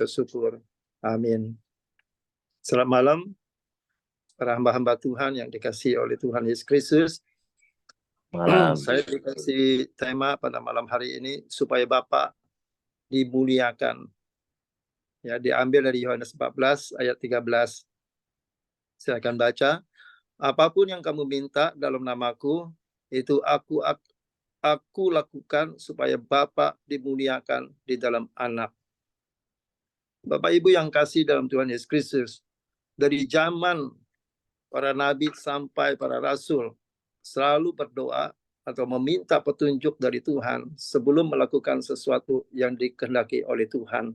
bersyukur. Amin. Selamat malam, para hamba-hamba Tuhan yang dikasihi oleh Tuhan Yesus Kristus. Malam. Saya dikasih tema pada malam hari ini supaya Bapa dimuliakan. Ya, diambil dari Yohanes 14 ayat 13. Saya akan baca. Apapun yang kamu minta dalam namaku, itu aku lakukan supaya Bapa dimuliakan di dalam Anak. Bapak Ibu yang kasih dalam Tuhan Yesus Kristus, dari zaman para nabi sampai para rasul selalu berdoa atau meminta petunjuk dari Tuhan sebelum melakukan sesuatu yang dikehendaki oleh Tuhan.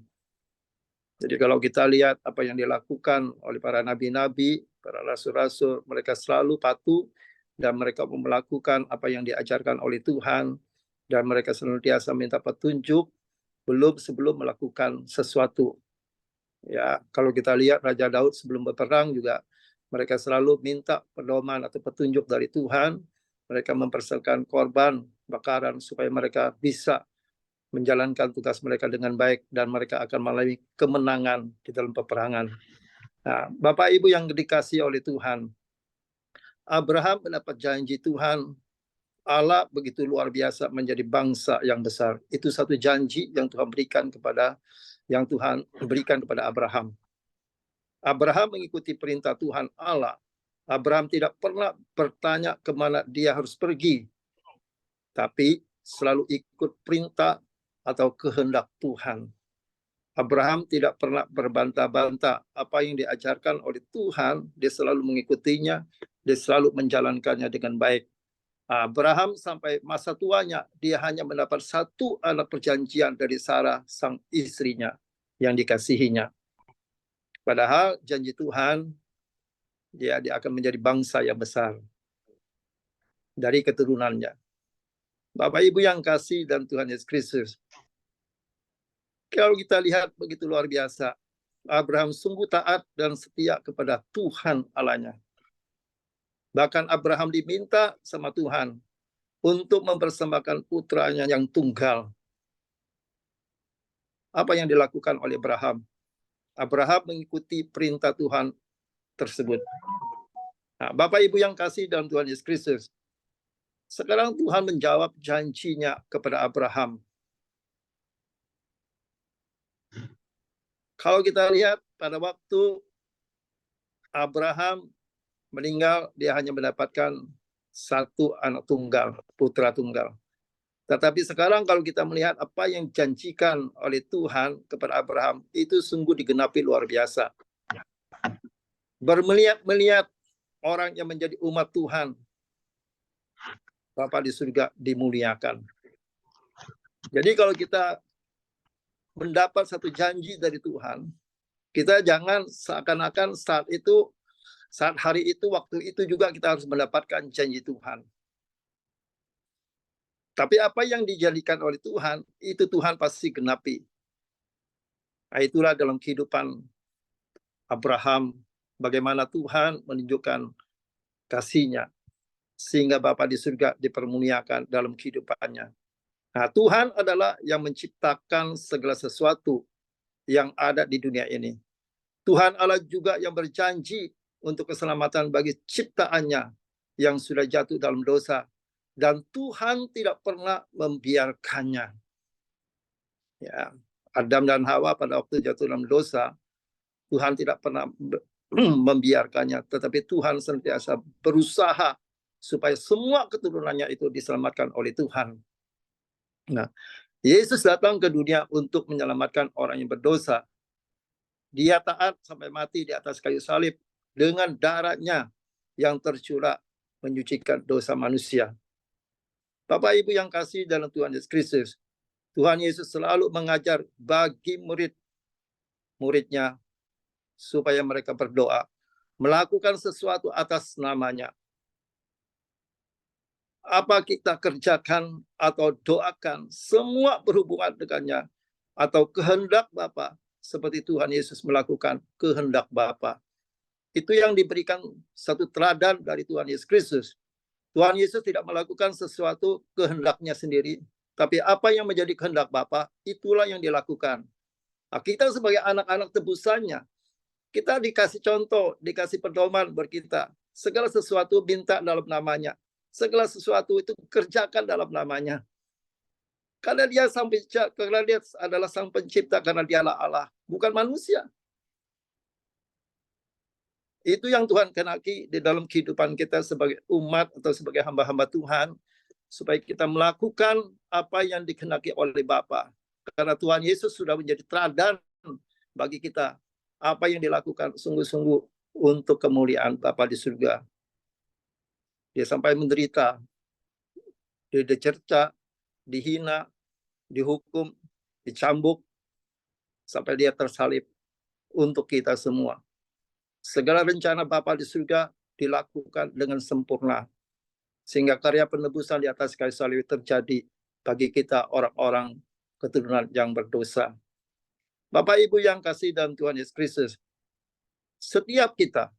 Jadi kalau kita lihat apa yang dilakukan oleh para nabi-nabi, para rasul-rasul, mereka selalu patuh dan mereka melakukan apa yang diajarkan oleh Tuhan dan mereka senantiasa minta petunjuk sebelum melakukan sesuatu. Ya, kalau kita lihat Raja Daud sebelum berperang juga mereka selalu minta pedoman atau petunjuk dari Tuhan. Mereka mempersembahkan korban bakaran supaya mereka bisa menjalankan tugas mereka dengan baik dan mereka akan mengalami kemenangan di dalam peperangan. Nah, Bapak Ibu yang dikasihi oleh Tuhan, Abraham mendapat janji Tuhan. Allah begitu luar biasa menjadi bangsa yang besar. Itu satu janji yang Tuhan berikan kepada Abraham. Abraham mengikuti perintah Tuhan Allah. Abraham tidak pernah bertanya kemana dia harus pergi, tapi selalu ikut perintah atau kehendak Tuhan. Abraham tidak pernah berbantah-bantah apa yang diajarkan oleh Tuhan, dia selalu mengikutinya, dia selalu menjalankannya dengan baik. Abraham sampai masa tuanya, dia hanya mendapat satu anak perjanjian dari Sarah, sang istrinya yang dikasihinya. Padahal janji Tuhan, dia akan menjadi bangsa yang besar dari keturunannya. Bapak Ibu yang kasih dan Tuhan Yesus Kristus, kalau kita lihat begitu luar biasa, Abraham sungguh taat dan setia kepada Tuhan Allahnya. Bahkan Abraham diminta sama Tuhan untuk mempersembahkan putranya yang tunggal. Apa yang dilakukan oleh Abraham? Abraham mengikuti perintah Tuhan tersebut. Nah, Bapak Ibu yang kasih dalam Tuhan Yesus Kristus, sekarang Tuhan menjawab janjinya kepada Abraham. Kalau kita lihat pada waktu Abraham meninggal, dia hanya mendapatkan satu anak tunggal, putra tunggal. Tetapi sekarang kalau kita melihat apa yang dijanjikan oleh Tuhan kepada Abraham, itu sungguh digenapi luar biasa. Bermeliat-meliat orang yang menjadi umat Tuhan, Bapa di surga dimuliakan. Jadi kalau kita mendapat satu janji dari Tuhan, kita jangan seakan-akan saat hari itu, waktu itu juga kita harus mendapatkan janji Tuhan. Tapi apa yang dijadikan oleh Tuhan, itu Tuhan pasti genapi. Nah, itulah dalam kehidupan Abraham, bagaimana Tuhan menunjukkan kasih-Nya, sehingga Bapa di surga dipermuliakan dalam kehidupannya. Nah, Tuhan adalah yang menciptakan segala sesuatu yang ada di dunia ini. Tuhan Allah juga yang berjanji untuk keselamatan bagi ciptaannya yang sudah jatuh dalam dosa. Dan Tuhan tidak pernah membiarkannya. Ya, Adam dan Hawa pada waktu jatuh dalam dosa, Tuhan tidak pernah membiarkannya. Tetapi Tuhan senantiasa berusaha supaya semua keturunannya itu diselamatkan oleh Tuhan. Nah, Yesus datang ke dunia untuk menyelamatkan orang yang berdosa. Dia taat sampai mati di atas kayu salib dengan darahnya yang tercurah menyucikan dosa manusia. Bapak Ibu yang kasih dalam Tuhan Yesus Kristus, Tuhan Yesus selalu mengajar bagi murid-muridnya supaya mereka berdoa, melakukan sesuatu atas namanya. Apa kita kerjakan atau doakan, semua berhubungan dengannya, atau kehendak Bapa, seperti Tuhan Yesus melakukan kehendak Bapa. Itu yang diberikan satu teladan dari Tuhan Yesus Kristus. Tuhan Yesus tidak melakukan sesuatu kehendaknya sendiri, tapi apa yang menjadi kehendak Bapa, itulah yang dilakukan. Nah, kita sebagai anak-anak tebusannya, kita dikasih contoh, dikasih pedoman buat kita. Segala sesuatu minta dalam namanya. Segala sesuatu itu kerjakan dalam namanya. Karena dia adalah sang pencipta, karena dialah Allah, bukan manusia. Itu yang Tuhan kenaki di dalam kehidupan kita sebagai umat atau sebagai hamba-hamba Tuhan, supaya kita melakukan apa yang dikehendaki oleh Bapa. Karena Tuhan Yesus sudah menjadi teladan bagi kita. Apa yang dilakukan sungguh-sungguh untuk kemuliaan Bapa di surga. Dia sampai menderita, dicerca, dihina, dihukum, dicambuk, sampai dia tersalib untuk kita semua. Segala rencana Bapa di surga dilakukan dengan sempurna. Sehingga karya penebusan di atas kayu salib terjadi bagi kita orang-orang keturunan yang berdosa. Bapak Ibu yang kasih dalam Tuhan Yesus Kristus, setiap kita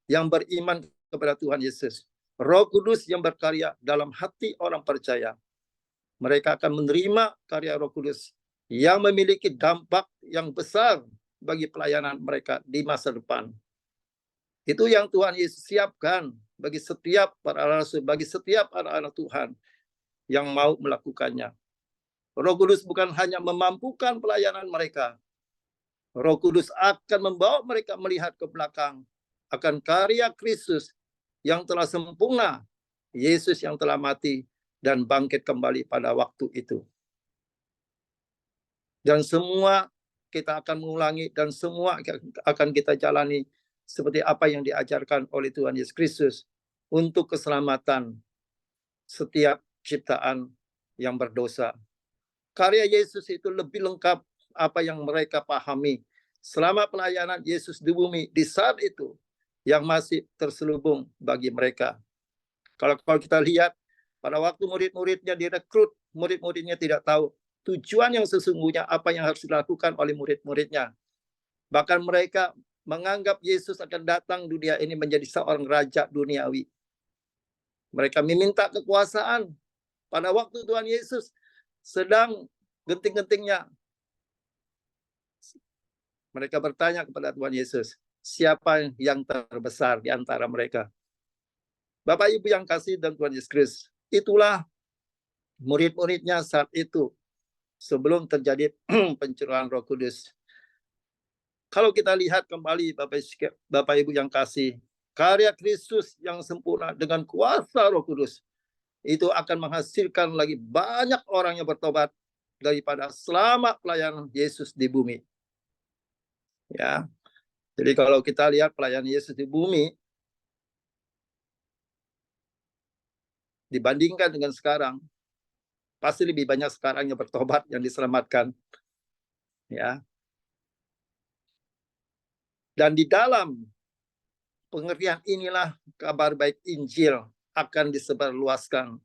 yang beriman kepada Tuhan Yesus, Roh Kudus yang berkarya dalam hati orang percaya, mereka akan menerima karya Roh Kudus yang memiliki dampak yang besar bagi pelayanan mereka di masa depan. Itu yang Tuhan Yesus siapkan bagi setiap para rasul, bagi setiap anak-anak Tuhan yang mau melakukannya. Roh Kudus bukan hanya memampukan pelayanan mereka. Roh Kudus akan membawa mereka melihat ke belakang akan karya Kristus yang telah sempurna, Yesus yang telah mati dan bangkit kembali pada waktu itu. Dan semua kita akan mengulangi dan semua akan kita jalani seperti apa yang diajarkan oleh Tuhan Yesus Kristus untuk keselamatan setiap ciptaan yang berdosa. Karya Yesus itu lebih lengkap apa yang mereka pahami selama pelayanan Yesus di bumi di saat itu yang masih terselubung bagi mereka. Kalau kita lihat pada waktu murid-muridnya direkrut, murid-muridnya tidak tahu tujuan yang sesungguhnya apa yang harus dilakukan oleh murid-muridnya. Bahkan mereka menganggap Yesus akan datang dunia ini menjadi seorang raja duniawi. Mereka meminta kekuasaan pada waktu Tuhan Yesus sedang genting-gentingnya. Mereka bertanya kepada Tuhan Yesus, siapa yang terbesar di antara mereka? Bapak Ibu yang kasih dan Tuhan Yesus Kristus, itulah murid-muridnya saat itu sebelum terjadi pencurahan Roh Kudus. Kalau kita lihat kembali Bapak Ibu yang kasih, karya Kristus yang sempurna dengan kuasa Roh Kudus itu akan menghasilkan lagi banyak orang yang bertobat daripada selama pelayanan Yesus di bumi. Ya. Jadi kalau kita lihat pelayanan Yesus di bumi dibandingkan dengan sekarang, pasti lebih banyak sekarang yang bertobat, yang diselamatkan. Ya. Dan di dalam pengertian inilah kabar baik Injil akan disebarluaskan.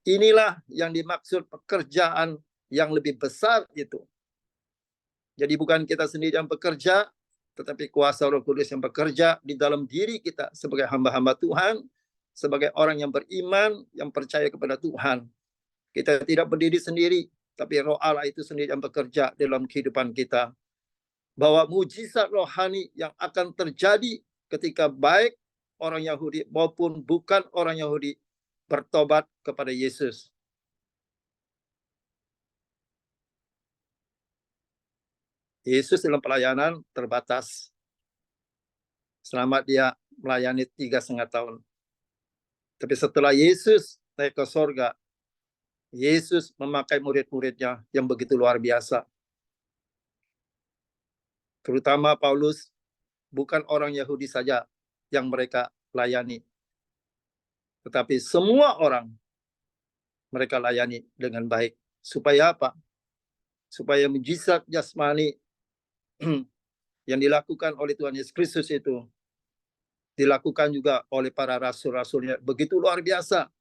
Inilah yang dimaksud pekerjaan yang lebih besar itu. Jadi bukan kita sendiri yang bekerja, tetapi kuasa Roh Kudus yang bekerja di dalam diri kita sebagai hamba-hamba Tuhan, sebagai orang yang beriman, yang percaya kepada Tuhan. Kita tidak berdiri sendiri, tapi Roh Allah itu sendiri yang bekerja dalam kehidupan kita. Bahwa mujizat rohani yang akan terjadi ketika baik orang Yahudi maupun bukan orang Yahudi bertobat kepada Yesus. Yesus dalam pelayanan terbatas. Selama dia melayani 3,5 tahun. Tapi setelah Yesus naik ke sorga, Yesus memakai murid-muridnya yang begitu luar biasa. Terutama Paulus, bukan orang Yahudi saja yang mereka layani. Tetapi semua orang mereka layani dengan baik. Supaya apa? Supaya mujizat jasmani yang dilakukan oleh Tuhan Yesus Kristus itu dilakukan juga oleh para rasul-rasulnya. Begitu luar biasa.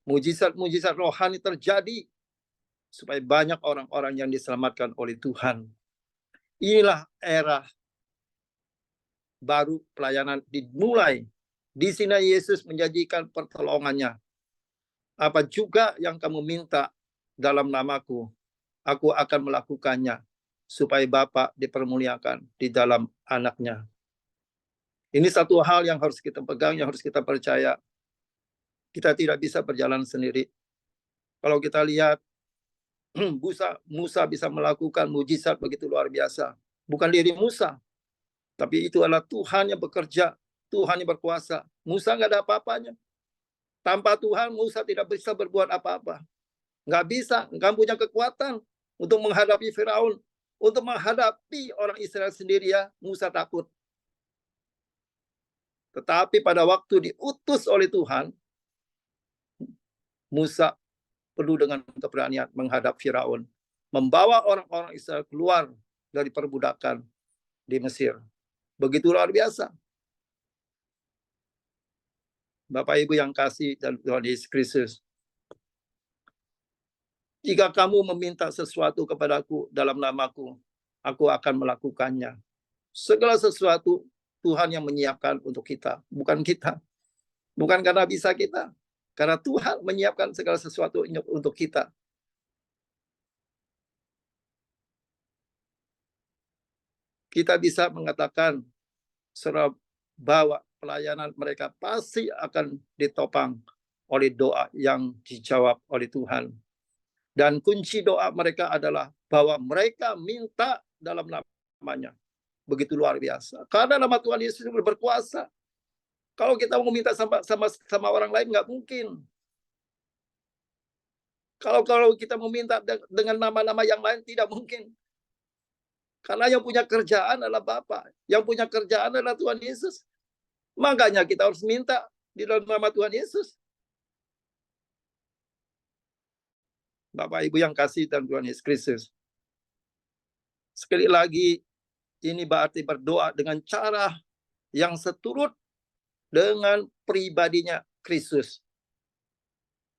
Mujizat-mujizat rohani terjadi supaya banyak orang-orang yang diselamatkan oleh Tuhan. Inilah era baru pelayanan dimulai. Di sini Yesus menjanjikan pertolongannya. Apa juga yang kamu minta dalam namaku, aku akan melakukannya. supaya Bapa dipermuliakan di dalam anaknya. Ini satu hal yang harus kita pegang, yang harus kita percaya. Kita tidak bisa berjalan sendiri. Kalau kita lihat Musa bisa melakukan mujizat begitu luar biasa. Bukan diri Musa, tapi itu adalah Tuhan yang bekerja, Tuhan yang berkuasa. Musa nggak ada apa-apanya. Tanpa Tuhan, Musa tidak bisa berbuat apa-apa. Nggak bisa, nggak punya kekuatan untuk menghadapi Firaun. Untuk menghadapi orang Israel sendiri ya, Musa takut. Tetapi pada waktu diutus oleh Tuhan, Musa perlu dengan keberanian menghadap Firaun. Membawa orang-orang Israel keluar dari perbudakan di Mesir. Begitu luar biasa. Bapak Ibu yang kasih dan Tuhan Yesus Kristus. Jika kamu meminta sesuatu kepadaku dalam namaku, aku akan melakukannya. Segala sesuatu Tuhan yang menyiapkan untuk kita, bukan kita. Bukan karena bisa kita, karena Tuhan menyiapkan segala sesuatu untuk kita. Kita bisa mengatakan serah bahwa pelayanan mereka pasti akan ditopang oleh doa yang dijawab oleh Tuhan. Dan kunci doa mereka adalah bahwa mereka minta dalam namanya. Begitu luar biasa. Karena nama Tuhan Yesus berkuasa. Kalau kita mau minta sama orang lain, nggak mungkin. Kalau kita meminta dengan nama-nama yang lain, tidak mungkin. Karena yang punya kerjaan adalah Bapa. Yang punya kerjaan adalah Tuhan Yesus. Makanya kita harus minta di dalam nama Tuhan Yesus. Bapak Ibu yang kasih dan Tuhan Yesus Kristus. Sekali lagi, ini berarti berdoa dengan cara yang seturut dengan pribadinya Kristus.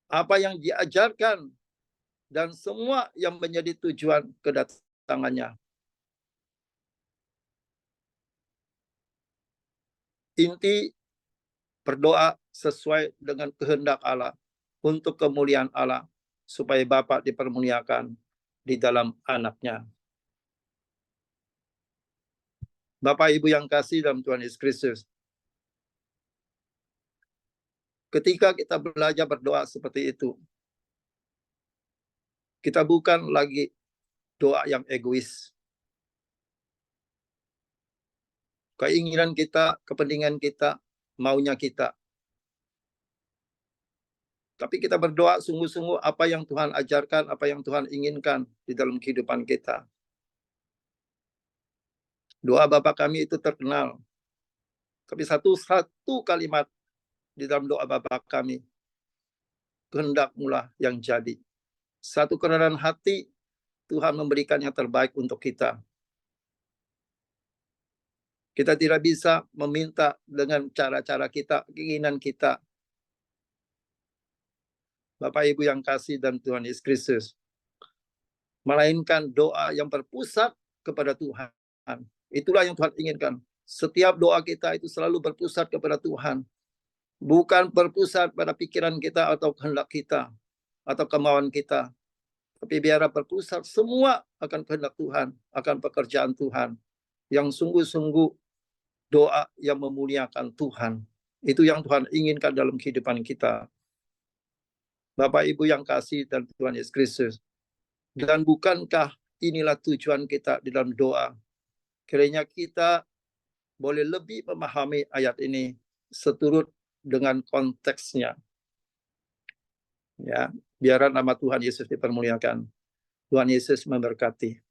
Apa yang diajarkan dan semua yang menjadi tujuan kedatangannya. Inti berdoa sesuai dengan kehendak Allah untuk kemuliaan Allah supaya Bapa dipermuliakan di dalam anaknya. Bapak Ibu yang kasih dalam Tuhan Yesus Kristus. Ketika kita belajar berdoa seperti itu, kita bukan lagi doa yang egois. Keinginan kita, kepentingan kita, maunya kita. Tapi kita berdoa sungguh-sungguh apa yang Tuhan ajarkan, apa yang Tuhan inginkan di dalam kehidupan kita. Doa Bapa kami itu terkenal. Tapi satu kalimat di dalam doa Bapa kami, kehendak-Mulah yang jadi. Satu kerendahan hati, Tuhan memberikan yang terbaik untuk kita. Kita tidak bisa meminta dengan cara-cara kita, keinginan kita. Bapak Ibu yang kasih dan Tuhan Yesus Kristus. Melainkan doa yang berpusat kepada Tuhan. Itulah yang Tuhan inginkan. Setiap doa kita itu selalu berpusat kepada Tuhan. Bukan berpusat pada pikiran kita atau kehendak kita. Atau kemauan kita. Tapi biar berpusat semua akan kehendak Tuhan. Akan pekerjaan Tuhan. Yang sungguh-sungguh doa yang memuliakan Tuhan. Itu yang Tuhan inginkan dalam kehidupan kita. Bapak Ibu yang kasih dan Tuhan Yesus Kristus. Dan bukankah inilah tujuan kita di dalam doa? Kiranya kita boleh lebih memahami ayat ini seturut dengan konteksnya. Ya, biar nama Tuhan Yesus dipermuliakan. Tuhan Yesus memberkati.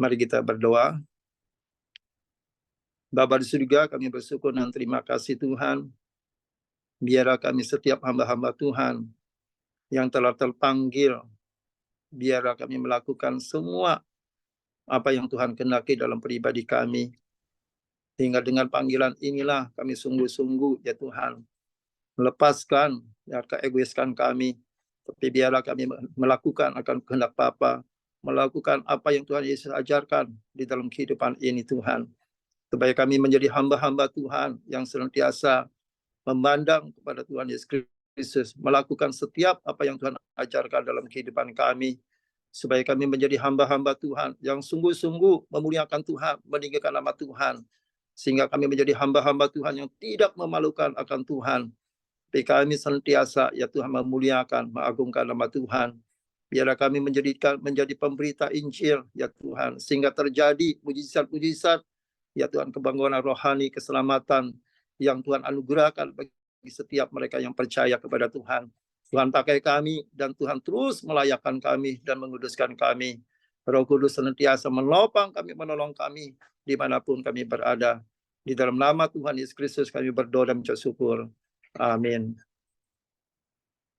Mari kita berdoa. Bapa di surga, kami bersyukur dan terima kasih Tuhan. Biarlah kami setiap hamba-hamba Tuhan yang telah terpanggil, biarlah kami melakukan semua apa yang Tuhan kehendaki dalam pribadi kami. Hingga dengan panggilan inilah kami sungguh-sungguh ya Tuhan, melepaskan ya keegoiskan kami, tapi biarlah kami melakukan akan kehendak Bapa, melakukan apa yang Tuhan Yesus ajarkan di dalam kehidupan ini Tuhan. Supaya kami menjadi hamba-hamba Tuhan yang senantiasa memandang kepada Tuhan Yesus Kristus, melakukan setiap apa yang Tuhan ajarkan dalam kehidupan kami, supaya kami menjadi hamba-hamba Tuhan yang sungguh-sungguh memuliakan Tuhan, meninggikan nama Tuhan, sehingga kami menjadi hamba-hamba Tuhan yang tidak memalukan akan Tuhan. Tapi kami senantiasa ya Tuhan memuliakan, mengagungkan nama Tuhan. Biarlah kami menjadi pemberita Injil ya Tuhan, sehingga terjadi mujizat-mujizat ya Tuhan, kebangunan rohani, keselamatan yang Tuhan anugerahkan bagi setiap mereka yang percaya kepada Tuhan. Tuhan pakai kami dan Tuhan terus melayakkan kami dan menguduskan kami. Roh Kudus senantiasa menopang kami, menolong kami dimanapun kami berada. Di dalam nama Tuhan Yesus Kristus kami berdoa dan mengucap syukur. Amin.